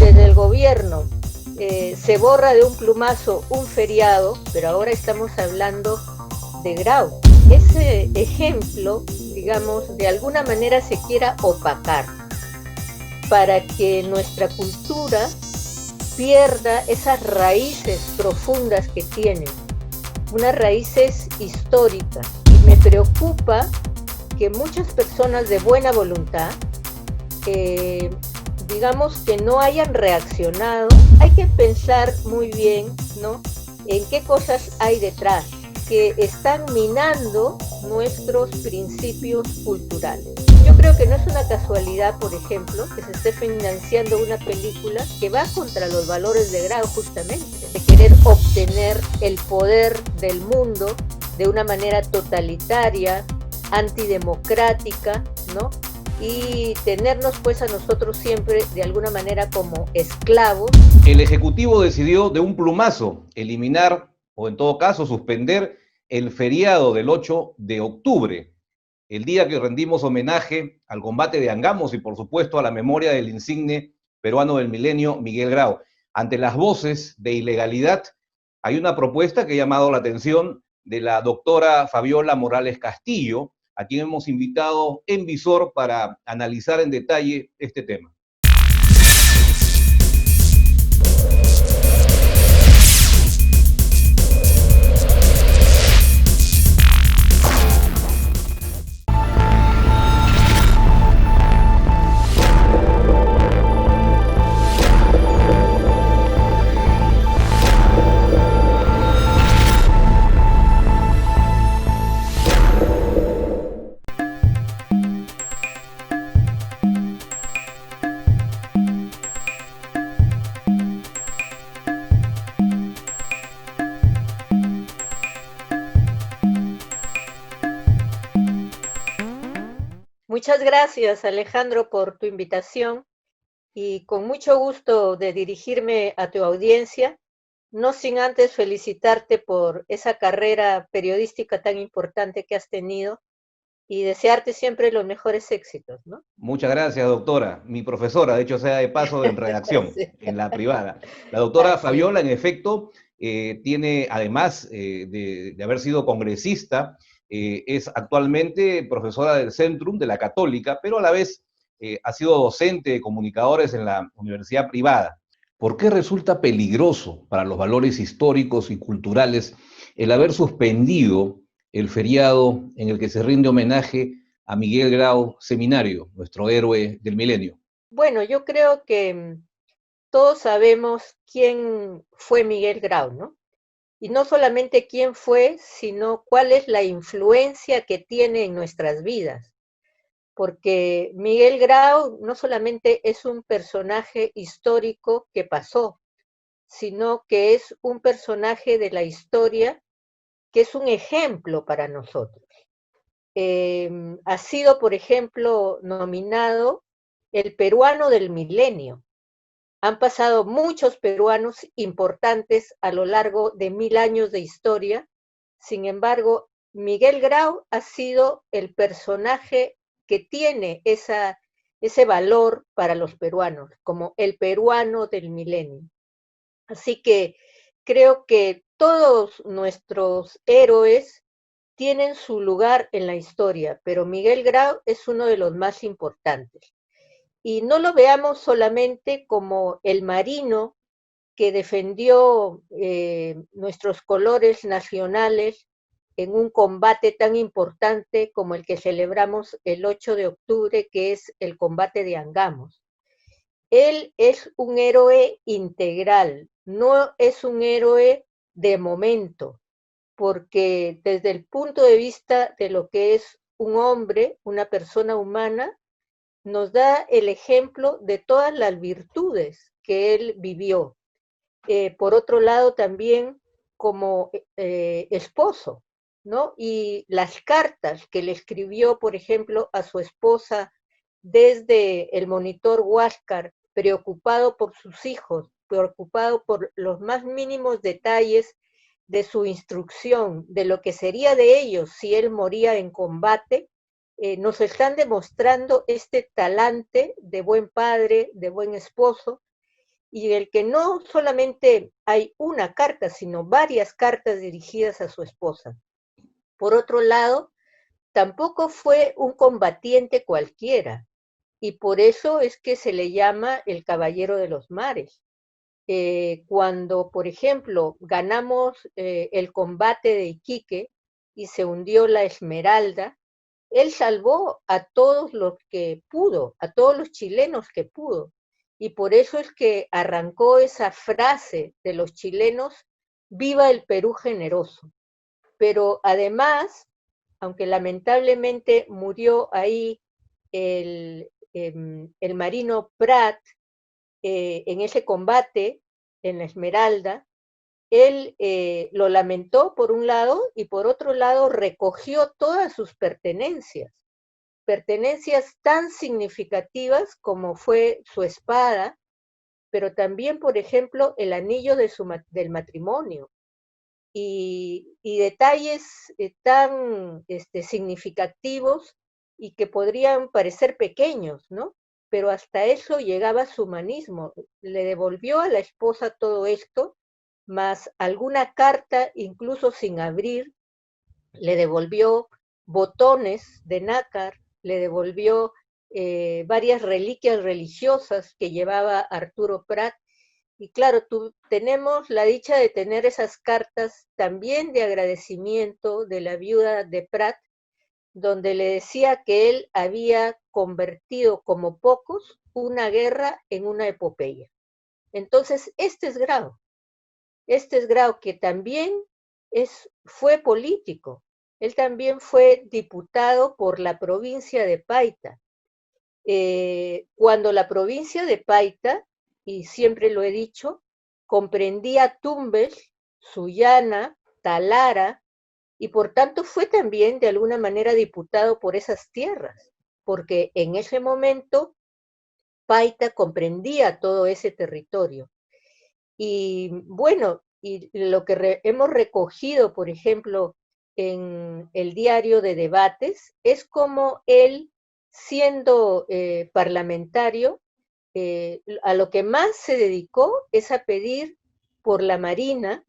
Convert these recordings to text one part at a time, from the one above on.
desde el gobierno se borra de un plumazo un feriado, pero ahora estamos hablando de Grau. Ese ejemplo, digamos, de alguna manera se quiera opacar para que nuestra cultura pierda esas raíces profundas que tiene, unas raíces históricas. Y me preocupa que muchas personas de buena voluntad, digamos, que no hayan reaccionado. Hay que pensar muy bien, ¿no?, en qué cosas hay detrás, que están minando nuestros principios culturales. Yo creo que no es una casualidad, por ejemplo, que se esté financiando una película que va contra los valores de Grau, justamente, de querer obtener el poder del mundo de una manera totalitaria, antidemocrática, ¿no?, y tenernos pues a nosotros siempre de alguna manera como esclavos. El Ejecutivo decidió de un plumazo eliminar, o en todo caso suspender, el feriado del 8 de octubre, el día que rendimos homenaje al combate de Angamos y por supuesto a la memoria del insigne peruano del milenio, Miguel Grau. Ante las voces de ilegalidad, hay una propuesta que ha llamado la atención de la doctora Fabiola Morales Castillo, a quien hemos invitado en Visor para analizar en detalle este tema. Muchas gracias, Alejandro, por tu invitación y con mucho gusto de dirigirme a tu audiencia, no sin antes felicitarte por esa carrera periodística tan importante que has tenido y desearte siempre los mejores éxitos, ¿no? Muchas gracias, doctora. Mi profesora, de hecho, sea de paso en redacción, Sí, en la privada. La doctora así es. Fabiola, en efecto, tiene, además de haber sido congresista, es actualmente profesora del Centrum de la Católica, pero a la vez ha sido docente de comunicadores en la universidad privada. ¿Por qué resulta peligroso para los valores históricos y culturales el haber suspendido el feriado en el que se rinde homenaje a Miguel Grau Seminario, nuestro héroe del milenio? Bueno, yo creo que todos sabemos quién fue Miguel Grau, ¿no? Y no solamente quién fue, sino cuál es la influencia que tiene en nuestras vidas. Porque Miguel Grau no solamente es un personaje histórico que pasó, sino que es un personaje de la historia que es un ejemplo para nosotros. Ha sido, por ejemplo, nominado el peruano del milenio. Han pasado muchos peruanos importantes a lo largo de 1000 años de historia. Sin embargo, Miguel Grau ha sido el personaje que tiene ese valor para los peruanos, como el peruano del milenio. Así que creo que todos nuestros héroes tienen su lugar en la historia, pero Miguel Grau es uno de los más importantes. Y no lo veamos solamente como el marino que defendió nuestros colores nacionales en un combate tan importante como el que celebramos el 8 de octubre, que es el combate de Angamos. Él es un héroe integral, no es un héroe de momento, porque desde el punto de vista de lo que es un hombre, una persona humana, nos da el ejemplo de todas las virtudes que él vivió. Por otro lado, también como esposo, ¿no? Y las cartas que le escribió, por ejemplo, a su esposa desde el monitor Huáscar, preocupado por sus hijos, preocupado por los más mínimos detalles de su instrucción, de lo que sería de ellos si él moría en combate, nos están demostrando este talante de buen padre, de buen esposo, y el que no solamente hay una carta, sino varias cartas dirigidas a su esposa. Por otro lado, tampoco fue un combatiente cualquiera, y por eso es que se le llama el Caballero de los Mares. Cuando, por ejemplo, ganamos el combate de Iquique y se hundió la Esmeralda, él salvó a todos los que pudo, a todos los chilenos que pudo. Y por eso es que arrancó esa frase de los chilenos, viva el Perú generoso. Pero además, aunque lamentablemente murió ahí el marino Prat en ese combate en la Esmeralda, él lo lamentó por un lado y por otro lado recogió todas sus pertenencias tan significativas como fue su espada, pero también, por ejemplo, el anillo del matrimonio y detalles tan significativos y que podrían parecer pequeños, ¿no? Pero hasta eso llegaba su humanismo. Le devolvió a la esposa todo esto, más alguna carta, incluso sin abrir, le devolvió botones de nácar, le devolvió varias reliquias religiosas que llevaba Arturo Prat. Y claro, tenemos la dicha de tener esas cartas también de agradecimiento de la viuda de Prat, donde le decía que él había convertido como pocos una guerra en una epopeya. Entonces, este es Grau que también fue político. Él también fue diputado por la provincia de Paita. Cuando la provincia de Paita, y siempre lo he dicho, comprendía Tumbes, Sullana, Talara, y por tanto fue también de alguna manera diputado por esas tierras, porque en ese momento Paita comprendía todo ese territorio. Y bueno, y lo que hemos recogido, por ejemplo, en el diario de debates, es como él, siendo parlamentario, a lo que más se dedicó es a pedir por la Marina,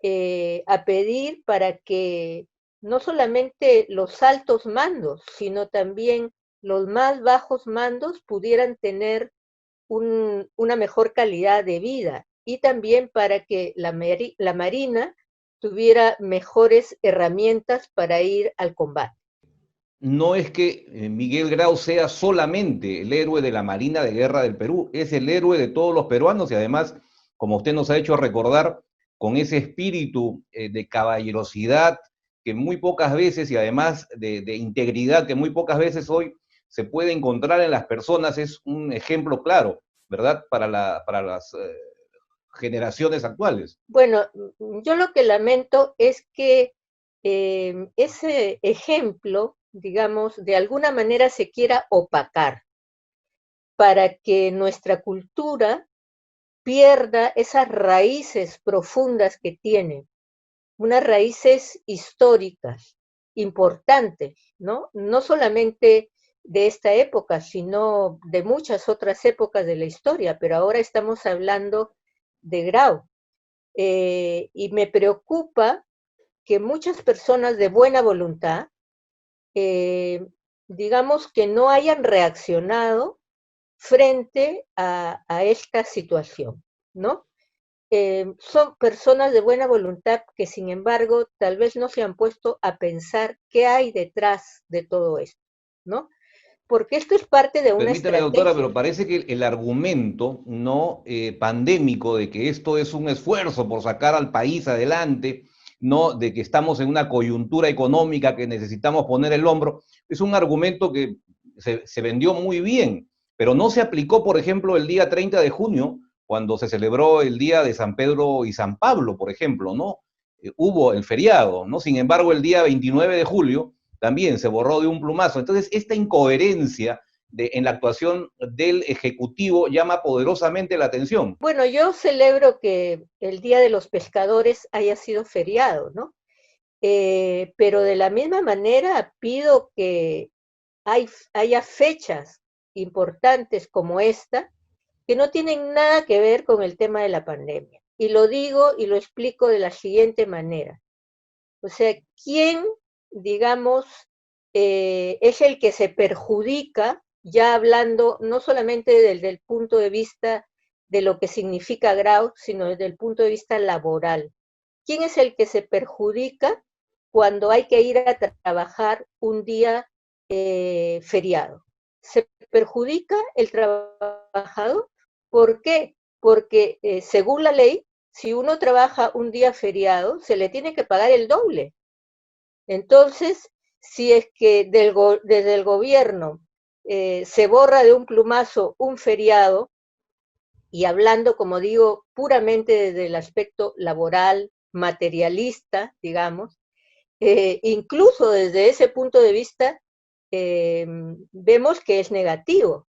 a pedir para que no solamente los altos mandos, sino también los más bajos mandos pudieran tener una mejor calidad de vida y también para que la Marina tuviera mejores herramientas para ir al combate. No es que Miguel Grau sea solamente el héroe de la Marina de Guerra del Perú, es el héroe de todos los peruanos y además, como usted nos ha hecho recordar, con ese espíritu de caballerosidad que muy pocas veces y además de integridad que muy pocas veces hoy se puede encontrar en las personas, es un ejemplo claro, ¿verdad? Para las generaciones actuales. Bueno, yo lo que lamento es que ese ejemplo, digamos, de alguna manera se quiera opacar para que nuestra cultura pierda esas raíces profundas que tiene, unas raíces históricas importantes, ¿no? No solamente de esta época, sino de muchas otras épocas de la historia, pero ahora estamos hablando de Grau. Y me preocupa que muchas personas de buena voluntad, eh, digamos que no hayan reaccionado frente a esta situación, ¿no? Son personas de buena voluntad que sin embargo tal vez no se han puesto a pensar qué hay detrás de todo esto, ¿no? Porque esto es parte de una Permíteme, doctora, estrategia. pero parece que el argumento no pandémico de que esto es un esfuerzo por sacar al país adelante, no de que estamos en una coyuntura económica que necesitamos poner el hombro, es un argumento que se vendió muy bien, pero no se aplicó, por ejemplo, el día 30 de junio, cuando se celebró el día de San Pedro y San Pablo, por ejemplo, ¿no? Hubo el feriado, ¿no? Sin embargo, el día 29 de julio también se borró de un plumazo. Entonces, esta incoherencia en la actuación del Ejecutivo llama poderosamente la atención. Bueno, yo celebro que el Día de los Pescadores haya sido feriado, ¿no? Pero de la misma manera pido que haya fechas importantes como esta que no tienen nada que ver con el tema de la pandemia. Y lo digo y lo explico de la siguiente manera. O sea, ¿quién, digamos, es el que se perjudica, ya hablando no solamente desde el punto de vista de lo que significa grau, sino desde el punto de vista laboral? ¿Quién es el que se perjudica cuando hay que ir a trabajar un día feriado? Se perjudica el trabajador. ¿Por qué? Porque según la ley, si uno trabaja un día feriado, se le tiene que pagar el doble. Entonces, si es que desde el gobierno se borra de un plumazo un feriado, y hablando, como digo, puramente desde el aspecto laboral, materialista, digamos, incluso desde ese punto de vista, vemos que es negativo,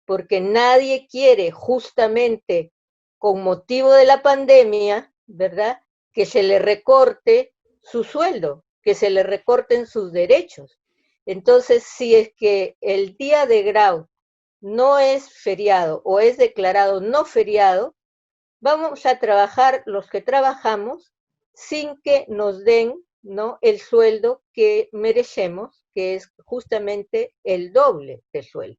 porque nadie quiere justamente con motivo de la pandemia, ¿verdad?, que se le recorte su sueldo, que se le recorten sus derechos. Entonces, si es que el día de grau no es feriado o es declarado no feriado, vamos a trabajar los que trabajamos sin que nos den, ¿no?, el sueldo que merecemos, que es justamente el doble del sueldo.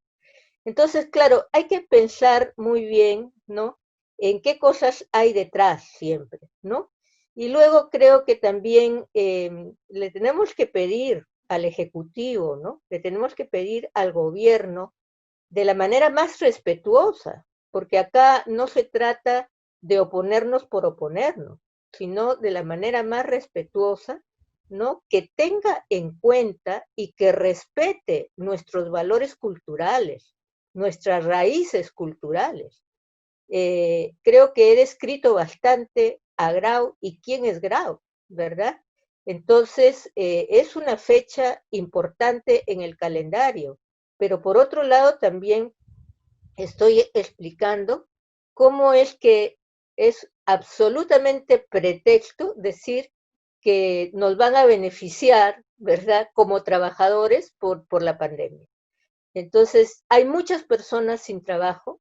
Entonces, claro, hay que pensar muy bien, ¿no?, en qué cosas hay detrás siempre, ¿no? Y luego creo que también le tenemos que pedir al Ejecutivo, ¿no?, le tenemos que pedir al gobierno de la manera más respetuosa, porque acá no se trata de oponernos por oponernos, sino de la manera más respetuosa, ¿no?, que tenga en cuenta y que respete nuestros valores culturales, nuestras raíces culturales. Creo que he descrito bastante a Grau y quién es Grau, ¿verdad? Entonces, es una fecha importante en el calendario, pero por otro lado también estoy explicando cómo es que es absolutamente pretexto decir que nos van a beneficiar, ¿verdad?, como trabajadores por la pandemia. Entonces, hay muchas personas sin trabajo,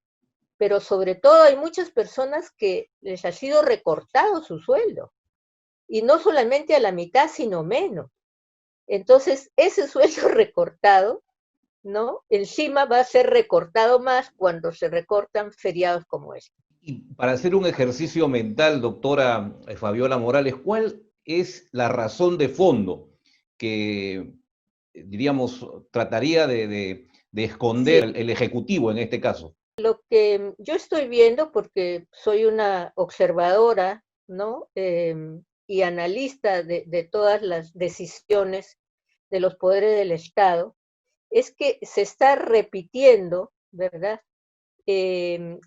pero sobre todo hay muchas personas que les ha sido recortado su sueldo, y no solamente a la mitad, sino menos. Entonces, ese sueldo recortado, ¿no?, encima va a ser recortado más cuando se recortan feriados como este. Y para hacer un ejercicio mental, doctora Fabiola Morales, ¿cuál es la razón de fondo que, diríamos, trataría de esconder Sí, el Ejecutivo en este caso? lo que yo estoy viendo, porque soy una observadora, ¿no?, y analista de todas las decisiones de los poderes del Estado, es que se está repitiendo, ¿verdad?,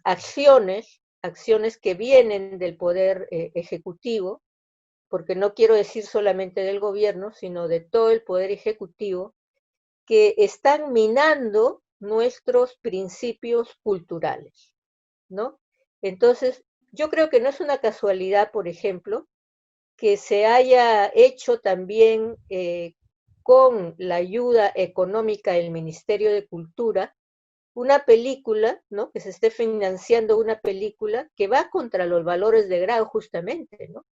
acciones que vienen del poder ejecutivo, porque no quiero decir solamente del gobierno, sino de todo el poder ejecutivo, que están minando nuestros principios culturales, ¿no? Entonces, yo creo que no es una casualidad, por ejemplo, que se haya hecho también con la ayuda económica del Ministerio de Cultura, una película, ¿no?, que se esté financiando una película que va contra los valores de Grau justamente, ¿no?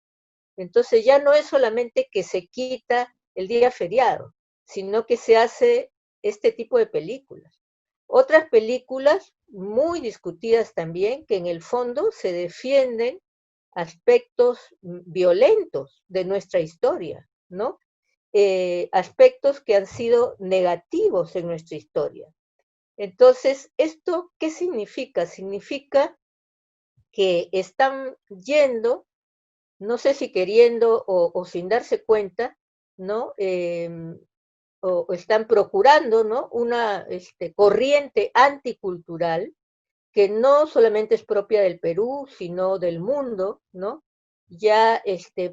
Entonces ya no es solamente que se quita el día feriado, sino que se hace este tipo de películas. Otras películas muy discutidas también, que en el fondo se defienden aspectos violentos de nuestra historia, ¿no? Aspectos que han sido negativos en nuestra historia. Entonces, ¿esto qué significa? Significa que están yendo, no sé si queriendo o sin darse cuenta, ¿no? O están procurando, ¿no?, una corriente anticultural que no solamente es propia del Perú, sino del mundo, ¿no? Ya,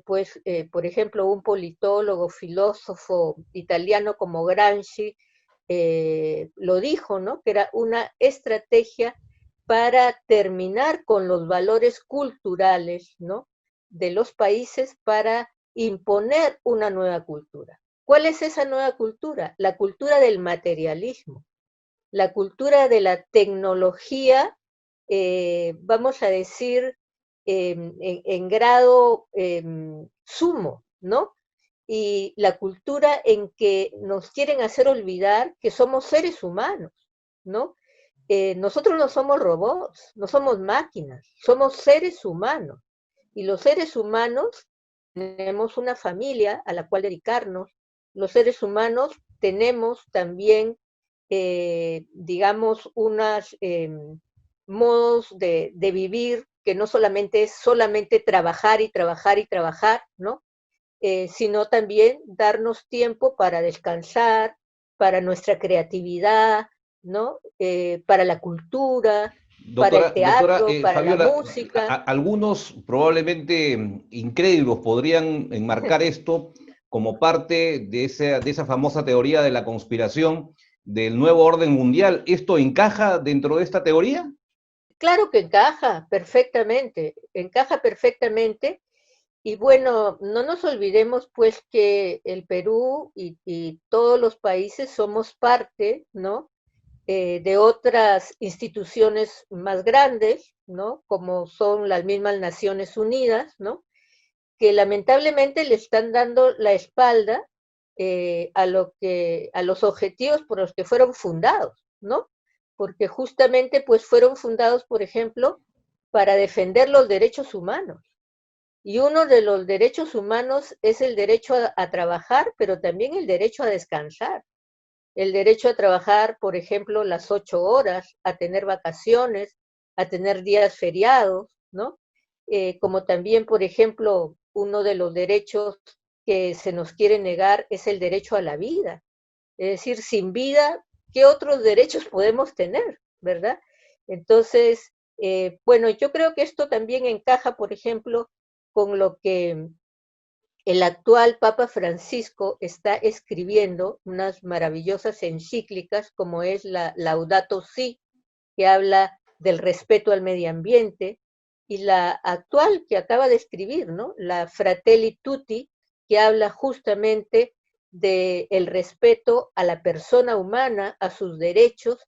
pues, por ejemplo, un politólogo, filósofo italiano como Gramsci lo dijo, ¿no?, que era una estrategia para terminar con los valores culturales, ¿no?, de los países para imponer una nueva cultura. ¿Cuál es esa nueva cultura? La cultura del materialismo, la cultura de la tecnología vamos a decir, en grado sumo, ¿no? Y la cultura en que nos quieren hacer olvidar que somos seres humanos, ¿no? Nosotros no somos robots, no somos máquinas, somos seres humanos. Y los seres humanos tenemos una familia a la cual dedicarnos. Los seres humanos tenemos también, digamos, unos modos de vivir que no solamente es solamente trabajar y trabajar y trabajar, ¿no? Sino también darnos tiempo para descansar, para nuestra creatividad, ¿no? Para la cultura, para el Doctora teatro, para la Fabiola, música. algunos probablemente incrédulos podrían enmarcar esto como parte de esa famosa teoría de la conspiración del nuevo orden mundial. ¿Esto encaja dentro de esta teoría? Claro que encaja perfectamente. Y bueno, no nos olvidemos pues que el Perú y todos los países somos parte, ¿no? De otras instituciones más grandes, ¿no? Como son las mismas Naciones Unidas, ¿no? Que lamentablemente le están dando la espalda a los objetivos por los que fueron fundados, ¿no? Porque justamente pues fueron fundados, por ejemplo, para defender los derechos humanos. Y uno de los derechos humanos es el derecho a trabajar, pero también el derecho a descansar. El derecho a trabajar, por ejemplo, las 8 horas, a tener vacaciones, a tener días feriados, ¿no? Como también, por ejemplo, uno de los derechos que se nos quiere negar es el derecho a la vida. Es decir, sin vida, ¿qué otros derechos podemos tener, verdad? Entonces, bueno, yo creo que esto también encaja, por ejemplo, con lo que el actual Papa Francisco está escribiendo, unas maravillosas encíclicas, como es la Laudato Si, que habla del respeto al medio ambiente, y la actual que acaba de escribir, ¿no? La Fratelli Tutti, que habla justamente del respeto a la persona humana, a sus derechos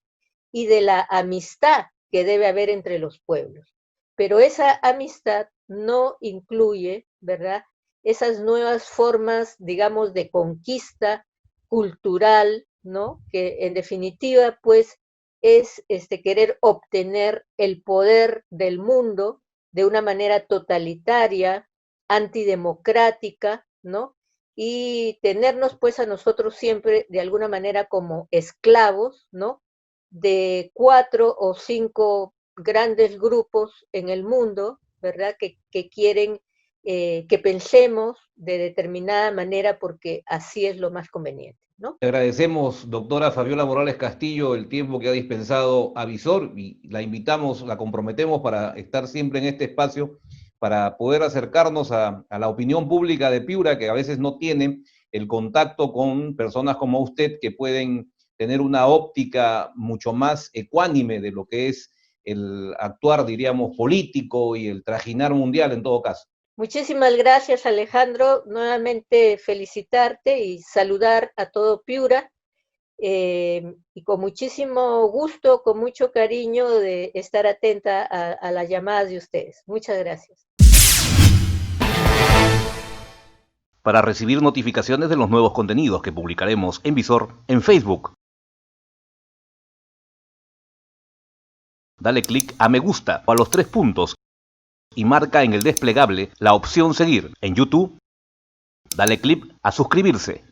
y de la amistad que debe haber entre los pueblos. Pero esa amistad no incluye, ¿verdad?, esas nuevas formas, digamos, de conquista cultural, ¿no? Que en definitiva, pues, es querer obtener el poder del mundo de una manera totalitaria, antidemocrática, ¿no? Y tenernos, pues, a nosotros siempre de alguna manera como esclavos, ¿no? De 4 o 5 grandes grupos en el mundo, ¿verdad? Que quieren que pensemos de determinada manera porque así es lo más conveniente, ¿no? Le agradecemos, doctora Fabiola Morales Castillo, el tiempo que ha dispensado a Visor y la invitamos, la comprometemos para estar siempre en este espacio, para poder acercarnos a la opinión pública de Piura, que a veces no tiene el contacto con personas como usted que pueden tener una óptica mucho más ecuánime de lo que es el actuar, diríamos, político y el trajinar mundial en todo caso. Muchísimas gracias, Alejandro. Nuevamente felicitarte y saludar a todo Piura. Y con muchísimo gusto, con mucho cariño de estar atenta a las llamadas de ustedes. Muchas gracias. Para recibir notificaciones de los nuevos contenidos que publicaremos en Visor en Facebook, dale clic a me gusta o a los 3 puntos y marca en el desplegable la opción seguir. En YouTube, dale clic a suscribirse.